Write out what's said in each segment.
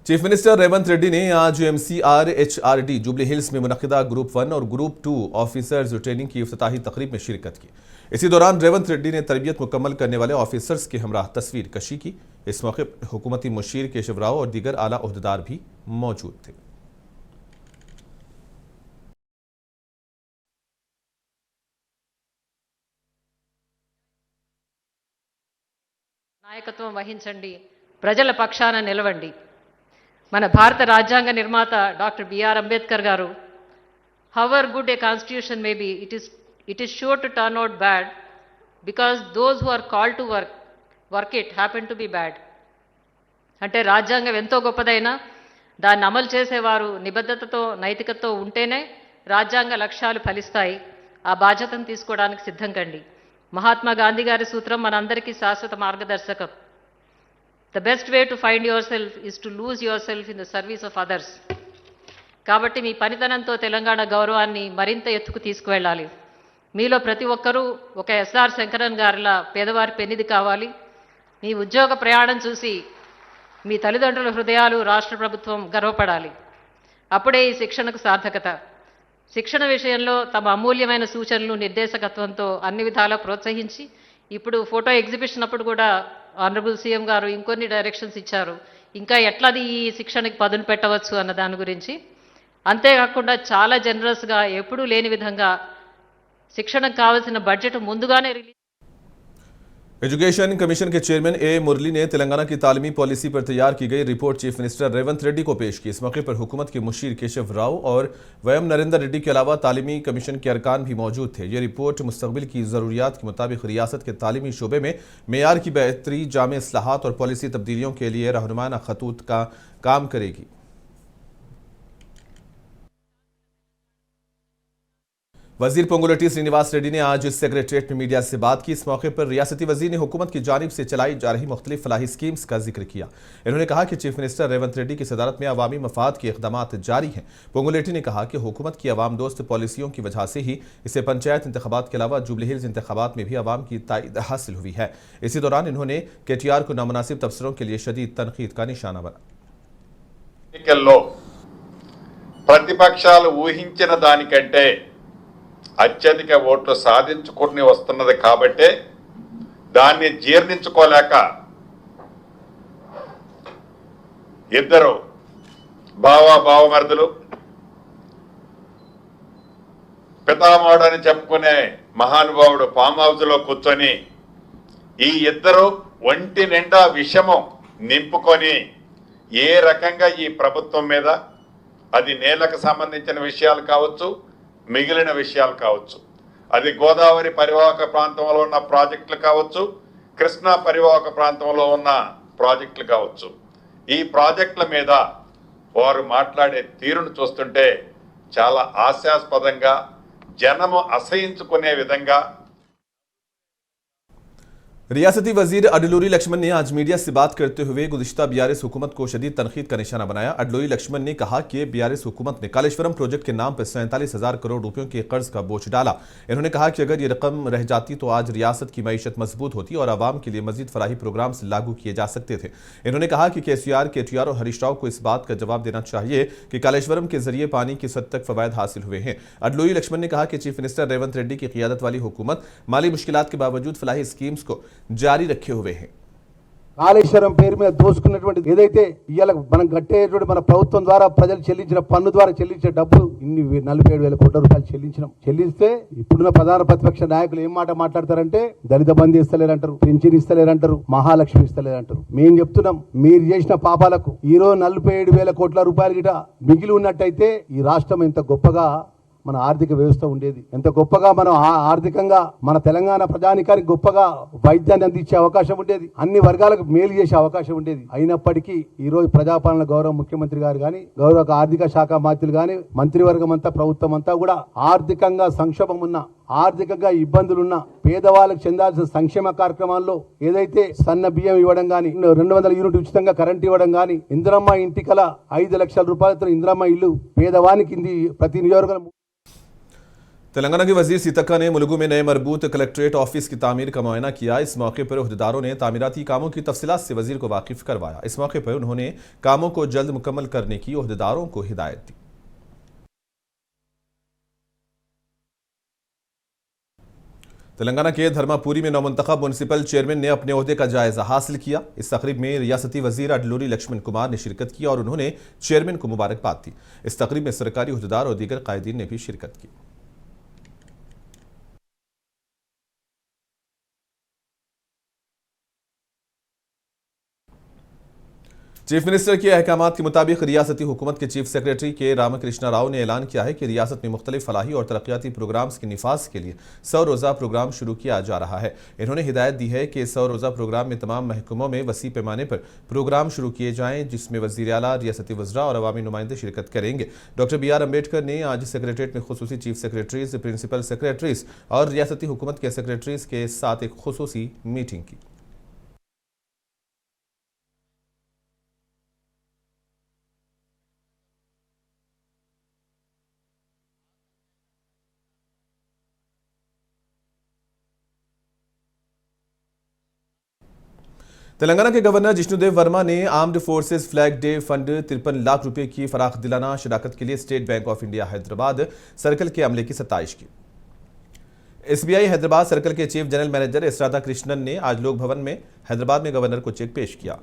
Chief minister Revanth Reddy ने आज MCRHRD jubilee hills में मुनक़िदा ग्रुप 1 और ग्रुप 2 ऑफिसर्स ट्रेनिंग की इफ्तिताही तकरीब में शिरकत की। इसी दौरान रेवंत रेड्डी ने तरबियत मुकम्मल करने वाले ऑफिसर्स के हमरा तस्वीर कशी की। इस मौके पर हुकूमती मुशीर केशव राव और दीगर आला ओहदेदार भी मौजूद थे। నాయకత్వం వహించండి, ప్రజల పక్షాన నిలవండి. మన భారత రాజ్యాంగ నిర్మాత డాక్టర్ బిఆర్ అంబేద్కర్ గారు however good a constitution may be it is sure to turn out bad because those who are called to work it happen to be bad. అంటే రాజ్యాంగం ఎంతో గొప్పదైనా దాన్ని అమలు చేసేవారు నిబద్ధతతో నైతికతతో ఉంటేనే రాజ్యాంగ లక్ష్యాలు ఫలిస్తాయి. ఆ బాధ్యతను తీసుకోవడానికి సిద్ధం కండి. మహాత్మా గాంధీ గారి సూత్రం మనందరికీ శాశ్వత మార్గదర్శకం. The best way to find yourself is to lose yourself in the service of others. కాబట్టి మీ పనితనంతో తెలంగాణ గౌరవాన్ని మరింత ఎత్తుకు తీసుకువెళ్ళాలి. మీలో ప్రతి ఒక్కరూ ఒక ఎస్ఆర్ శంకరన్ గారిలా పేదవారి పెన్నిది కావాలి. మీ ఉద్యోగ ప్రయాణం చూసి మీ తల్లిదండ్రుల హృదయాలు రాష్ట్ర ప్రభుత్వం గర్వపడాలి. అప్పుడే ఈ శిక్షణకు సార్థకత. శిక్షణ విషయంలో తమ అమూల్యమైన సూచనలు నిర్దేశకత్వంతో అన్ని విధాలా ప్రోత్సహించి ఇప్పుడు ఫోటో ఎగ్జిబిషన్ అప్పుడు కూడా ఆనరబుల్ సీఎం గారు ఇంకొన్ని డైరెక్షన్స్ ఇచ్చారు. ఇంకా ఎట్లాది ఈ శిక్షణకి పదును పెట్టవచ్చు అన్న దాని గురించి. అంతేకాకుండా చాలా జనరస్గా ఎప్పుడూ లేని విధంగా శిక్షణకు కావాల్సిన బడ్జెట్ ముందుగానే రిలీజ్। एजुकेशन कमीशन के चेयरमैन ए मुरली ने तेलंगाना की तालीमी पॉलिसी पर तैयार की गई report chief minister Revanth Reddy को पेश की। इस मौके पर हुकूमत के मुशीर केशव राव और वयम नरेंद्र रेड्डी के अलावा तालीमी कमीशन के अरकान भी मौजूद थे। ये रिपोर्ट मुस्तकबिल की ज़रूरियात के मुताबिक रियासत के तालीमी शोबे में मेयार की बेहतरी, जामे इस्लाहात और पॉलिसी तब्दीलियों के लिए रहनुमाना खतूत का काम करेगी। वजीर पोंगुलेटी श्रीनिवास रेड्डी ने आज सेक्रेटरीट में मीडिया से बात की। इस मौके पर रियासती वजीर ने हुकूमत की जानिब से चलाई जा रही मुख्तलिफ फलाही स्कीम्स का जिक्र किया। इन्होंने कहा कि चीफ मिनिस्टर रेवंत रेड्डी की सदारत में अवामी मफाद के इक़दामात जारी हैं। पोंगुलेटी ने कहा कि हुकूमत की अवाम दोस्त पॉलिसियों की वजह से ही इसे पंचायत इंतखाबात के अलावा जुबली हिल्स इंतखाबात में भी अवाम की ताईद हासिल हुई है। इसी दौरान इन्होंने KTR को नामुनासिब तबसरों के लिए शदीद तनकीद का निशाना बनाया। प्रतिपक्षाలు ఊహించిన దానికంటే అత్యధిక ఓట్లు సాధించుకుని వస్తున్నది కాబట్టి దాన్ని జీర్ణించుకోలేక ఇద్దరు బావమరుదులు పితామహుడు అని చెప్పుకునే మహానుభావుడు ఫామ్ హౌస్ లో కూర్చొని ఈ ఇద్దరు ఒంటి నిండా విషము నింపుకొని ఏ రకంగా ఈ ప్రభుత్వం మీద అది నేలకు సంబంధించిన విషయాలు కావచ్చు, మిగిలిన విషయాలు కావచ్చు, అది గోదావరి పరివాహక ప్రాంతంలో ఉన్న ప్రాజెక్టులు కావచ్చు, కృష్ణా పరివాహక ప్రాంతంలో ఉన్న ప్రాజెక్టులు కావచ్చు, ఈ ప్రాజెక్టుల మీద వారు మాట్లాడే తీరును చూస్తుంటే చాలా హాస్యాస్పదంగా జనము అసహించుకునే విధంగా। रियासती वजीर अडलूरी लक्ष्मण ने आज मीडिया से बात करते हुए गुज़िश्ता BRS हुकूमत को शदीद तनकीद का निशाना बनाया। अडलूरी लक्ष्मण ने कहा कि BRS हुकूमत ने कालेश्वरम प्रोजेक्ट के नाम पर 47,000 करोड़ रुपयों के कर्ज का बोझ डाला। इन्होंने कहा कि अगर ये रकम रह जाती तो आज रियासत की मईशत मजबूत होती और आवाम के लिए मजीद फराही प्रोग्राम लागू किए जा सकते थे। इन्होंने कहा कि KCR, KTR और हरीश राव को इस बात का जवाब देना चाहिए कि कालेश्वरम के जरिए पानी की सद तक फवायद हासिल हुए हैं। अडलूरी लक्ष्मण ने कहा कि चीफ मिनिस्टर रेवंत रेड्डी की क़ियादत वाली हुकूमत माली मुश्किलात के बावजूद फलाही स्कीम्स को जारी रखे हुए हैं। కాళేశ్వరం పేరు మీద దోసుకున్నటువంటి ఏదైతే ఇయాల మనం కట్టేటువంటి మన ప్రభుత్వం ద్వారా ప్రజలు చెల్లించిన పన్ను ద్వారా చెల్లించే డబ్బులు ఇన్ని 47,000 కోట్ల రూపాయలు చెల్లిస్తే ఇప్పుడున్న ప్రధాన ప్రతిపక్ష నాయకులు ఏం మాట మాట్లాడతారంటే దళిత బంధు ఇస్తలేరంటారు, పింఛన్ ఇస్తలేరంటారు, మహాలక్ష్మి ఇస్తలేరంటారు। మేము చెప్తున్నాం, మీరు చేసిన పాపాలకు ఈరోజు 47,000 కోట్ల రూపాయలు గిట మిగిలి ఉన్నట్టయితే ఈ రాష్ట్రం ఎంత గొప్పగా మన ఆర్థిక వ్యవస్థ ఉండేది, ఎంత గొప్పగా మనం ఆర్థికంగా మన తెలంగాణ ప్రజానికానికి గొప్పగా వైద్యాన్ని అందించే అవకాశం ఉండేది, అన్ని వర్గాలకు మేలు చేసే అవకాశం ఉండేది। అయినప్పటికీ ఈ రోజు ప్రజాపాలన గౌరవ ముఖ్యమంత్రి గారు కానీ, గౌరవ ఆర్థిక శాఖ మంత్రులు కానీ, మంత్రివర్గం అంతా, ప్రభుత్వం అంతా కూడా ఆర్థికంగా సంక్షోభం ఉన్న, ఆర్థికంగా ఇబ్బందులున్న పేదవాళ్ళకు చెందాల్సిన సంక్షేమ కార్యక్రమాల్లో ఏదైతే సన్న బియ్యం ఇవ్వడం కానీ, 200 యూనిట్ ఉచితంగా కరెంట్ ఇవ్వడం కానీ, ఇందిరమ్మ ఇంటికల 5 లక్షల రూపాయలతో ఇందిరమ్మ ఇల్లు పేదవానికి ప్రతి నియోజకవర్గం तेलंगाना के वजीर सीतक्का ने मुलुगु में नए मरबूत कलेक्ट्रेट ऑफिस की तामीर का मुआयना किया। इस मौके पर उहदेदारों ने तामीराती कामों की तफसीलात से वजीर को वाकिफ करवाया। इस मौके पर उन्होंने कामों को जल्द मुकम्मल करने की उहदेदारों को हिदायत दी। तेलंगाना के धर्मापुरी में नवमुंतखब म्युनिसिपल चेयरमैन ने अपने ओहदे का जायजा हासिल किया। इस तकरीब में रियासती वजीर अडलूरी लक्ष्मण कुमार ने शिरकत की और उन्होंने चेयरमैन को मुबारकबाद दी। इस तकरीब में सरकारी ओहदेदार और दीगर कायदीन ने भी शिरकत की। चीफ मिनिस्टर के अहकामात के मुताबिक रियासती हुकूमत के चीफ सेक्रेटरी के रामकृष्णा राव ने ऐलान किया है कि रियासत में मुख्तलिफ फलाही और तरक्याती प्रोग्राम्स के निफाज के लिए 100 रोज़ा प्रोग्राम शुरू किया जा रहा है। इन्होंने हिदायत दी है कि 100 रोज़ा प्रोग्राम में तमाम महकमों में वसी पैमाने पर प्रोग्राम शुरू किए जाएं, जिसमें वज़ीर आला, रियासती वज़रा और अवामी नुमाइंदे शिरकत करेंगे। डॉक्टर BR अम्बेडकर ने आज सेक्रेटरीट में खुसूसी चीफ सेक्रेटरीज, प्रिंसिपल सेक्रेटरीज और रियासती हुकूमत के सेक्रेटरीज के साथ एक खुसूसी मीटिंग की। तेलंगाना के गवर्नर जिष्णुदेव वर्मा ने armed forces flag day fund 53 lakh रुपए की फराख दिलाना शराकत के लिए state bank of India Hyderabad circle के अमले की सत्ताइश की। SBI हैदराबाद सर्कल के chief general manager S Radha Krishnan ने आज लोक भवन में हैदराबाद में गवर्नर को चेक पेश किया।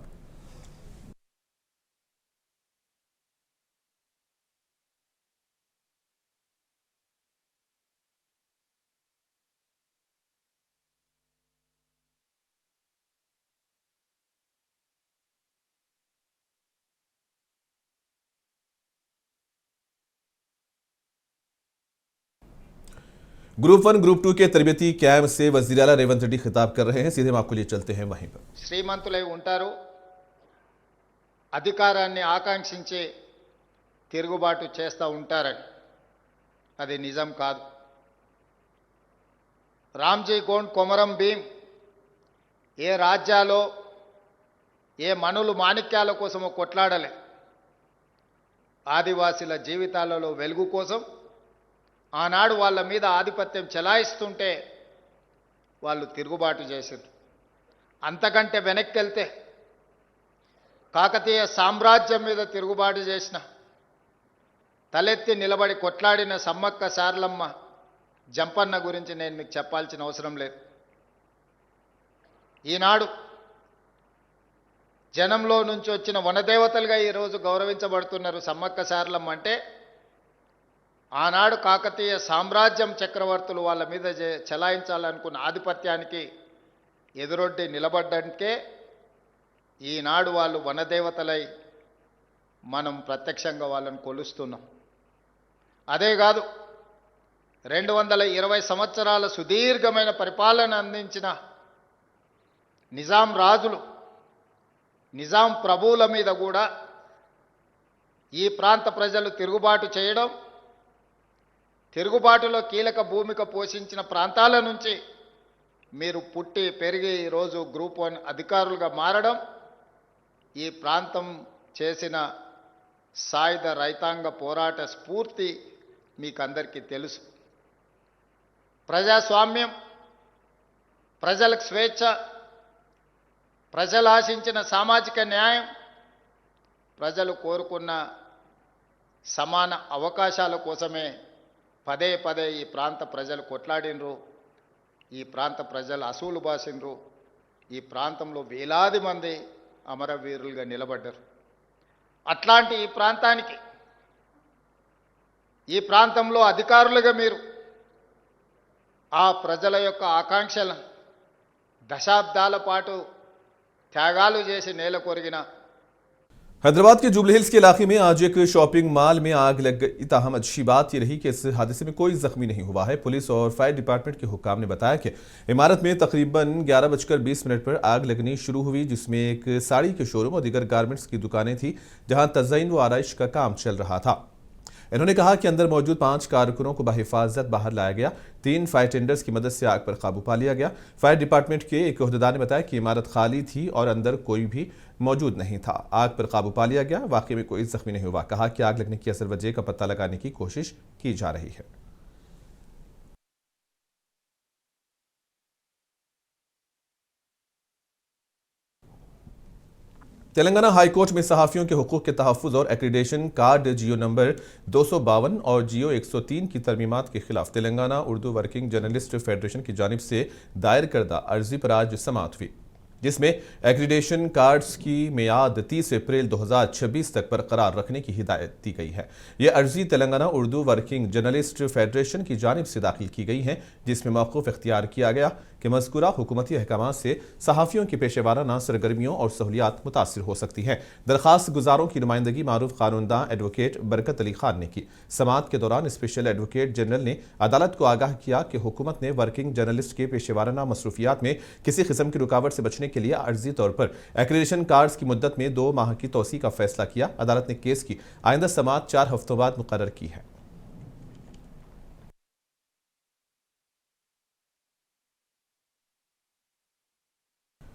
ग्रुप 1 ग्रुप 2 के तरबेती कैंप से वज़ीर आला रेवंत रेड्डी खिताब कर रहे हैं। सीधे हम आपको लिए चलते हैं वहीं पर। శ్రీమంతులై ఉంటారు, అధికారాన్ని ఆకాంక్షించి తిరుగుబాటు చేస్తూ ఉంటారని అది నిజం కాదు. రామ్జీ గోండ్, కొమరం భీం ఏ రాజ్యాలో ఏ మనులు మాణిక్యాల కోసమో కొట్లాడలే. ఆదివాసీల జీవితాలలో వెలుగు కోసం ఆనాడు వాళ్ళ మీద ఆధిపత్యం చెలాయిస్తుంటే వాళ్ళు తిరుగుబాటు చేశారు. అంతకంటే వెనక్కి వెళ్తే కాకతీయ సామ్రాజ్యం మీద తిరుగుబాటు చేసిన, తలెత్తి నిలబడి కొట్లాడిన సమ్మక్క సారలమ్మ, జంపన్న గురించి నేను మీకు చెప్పాల్సిన అవసరం లేదు. ఈనాడు జనంలో నుంచి వచ్చిన వనదేవతలుగా ఈరోజు గౌరవించబడుతున్నారు. సమ్మక్క సారలమ్మ అంటే ఆనాడు కాకతీయ సామ్రాజ్యం చక్రవర్తులు వాళ్ళ మీద చెలాయించాలనుకున్న ఆధిపత్యానికి ఎదురొడ్డి నిలబడ్డానికే ఈనాడు వాళ్ళు వనదేవతలై మనం ప్రత్యక్షంగా వాళ్ళని కొలుస్తున్నాం. అదే కాదు, 220 సంవత్సరాల సుదీర్ఘమైన పరిపాలన అందించిన నిజాం రాజులు, నిజాం ప్రభువుల మీద కూడా ఈ ప్రాంత ప్రజలు తిరుగుబాటు చేయడం, తిరుగుబాటులో కీలక భూమిక పోషించిన ప్రాంతాల నుంచి మీరు పుట్టి పెరిగి ఈరోజు గ్రూప్ 1 అధికారులుగా మారడం, ఈ ప్రాంతం చేసిన సాయుధ రైతాంగ పోరాట స్ఫూర్తి మీకు అందరికీ తెలుసు. ప్రజాస్వామ్యం, ప్రజలకు స్వేచ్ఛ, ప్రజలు ఆశించిన సామాజిక న్యాయం, ప్రజలు కోరుకున్న సమాన అవకాశాల కోసమే పదే పదే ఈ ప్రాంత ప్రజలు కొట్లాడినరు, ఈ ప్రాంత ప్రజలు అసూలు బాసినరు. ఈ ప్రాంతంలో వేలాది మంది అమరవీరులుగా నిలబడ్డారు. అట్లాంటి ఈ ప్రాంతానికి, ఈ ప్రాంతంలో అధికారులుగా మీరు ఆ ప్రజల యొక్క ఆకాంక్షలను దశాబ్దాల పాటు త్యాగాలు చేసి నేల కొరిగిన हैदराबाद के जुबली हिल्स के इलाके में आज एक शॉपिंग मॉल में आग लग गई। ताहम अच्छी बात यह रही कि इस हादसे में कोई जख्मी नहीं हुआ है। पुलिस और फायर डिपार्टमेंट के हुक्काम ने बताया कि इमारत में तकरीबन 11:20 पर आग लगनी शुरू हुई, जिसमें एक साड़ी के शोरूम और दीगर गारमेंट्स की दुकानें थी, जहां तज़यीन व आराइश का काम चल रहा था। इन्होंने कहा कि अंदर मौजूद 5 कारकुनों को बहिफाजत बाहर लाया गया। 3 फायर टेंडर्स की मदद से आग पर काबू पा लिया गया। फायर डिपार्टमेंट के एक ओहदेदार ने बताया कि इमारत खाली थी और अंदर कोई भी मौजूद नहीं था। आग पर काबू पा लिया गया। वाकई में कोई जख्मी नहीं हुआ। कहा कि आग लगने की असल वजह का पता लगाने की कोशिश की जा रही है। तेलंगाना हाईकोर्ट में सहाफ़ियों के हुकूक के तहफ़्फ़ुज़ और एक्रीडेशन कार्ड जियो नंबर 252 और जियो 103 की तरमीमात के खिलाफ Telangana Urdu working journalist federation की जानिब से दायर करदा अर्जी पर आज समाअत हुई, जिसमें एक्रीडेशन कार्ड्स की मियाद 30 अप्रैल 2026 तक बरकरार रखने की हिदायत दी गई है। यह अर्जी Telangana Urdu working journalist federation की जानिब से दाखिल की गई है, जिसमें मौक़ूफ़ इख्तियार किया गया कि मज़कूरा हुकूमती अहकाम से सहाफ़ियों की पेशेवाराना सरगर्मियों और सहूलियात मुतासिर हो सकती हैं। दरख्वास्त गुजारों की नुमाइंदगी मारूफ कानूनदां एडवोकेट बरकत अली खान ने की। समाअत के दौरान स्पेशल एडवोकेट जनरल ने अदालत को आगाह किया कि हुकूमत ने वर्किंग जर्नलिस्ट के पेशेवाराना मसरूफियात में किसी किस्म की रुकावट से बचने के लिए अर्जी तौर पर एक्रीडेशन कार्ड्स की मुद्दत में 2 माह की तोसी का फैसला किया। अदालत ने केस की आइंदा समाअत 4 हफ्तों बाद मुकर्रर की है।